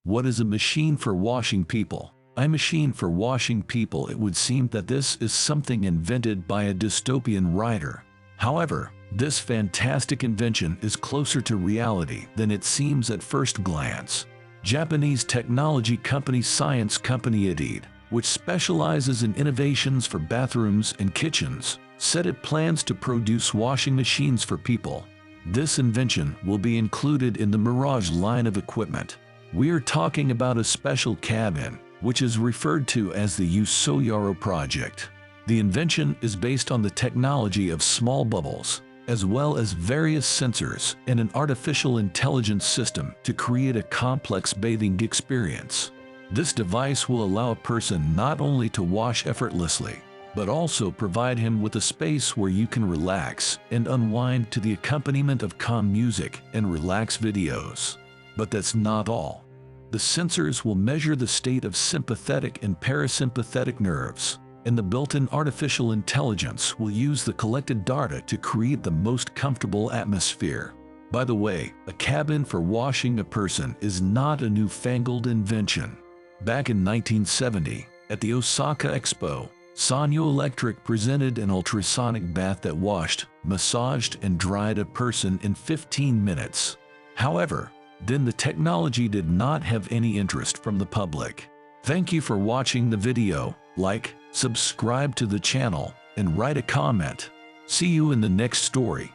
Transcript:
What is a machine for washing people? A machine for washing people. It would seem that this is something invented by a dystopian writer. However, this fantastic invention is closer to reality than it seems at first glance. Japanese technology company Science Company Indeed, which specializes in innovations for bathrooms and kitchens, said it plans to produce washing machines for people. This invention will be included in the Mirage line of equipment. We're talking about a special cabin, which is referred to as the Usoyaro project. The invention is based on the technology of small bubbles, as well as various sensors and an artificial intelligence system to create a complex bathing experience. This device will allow a person not only to wash effortlessly, but also provide him with a space where you can relax and unwind to the accompaniment of calm music and relaxed videos. But that's not all. The sensors will measure the state of sympathetic and parasympathetic nerves, and the built-in artificial intelligence will use the collected data to create the most comfortable atmosphere. By the way, a cabin for washing a person is not a newfangled invention. Back in 1970, at the Osaka Expo, Sanyo Electric presented an ultrasonic bath that washed, massaged, and dried a person in 15 minutes. However, then the technology did not have any interest from the public. Thank you for watching the video. Like, subscribe to the channel, and write a comment. See you in the next story.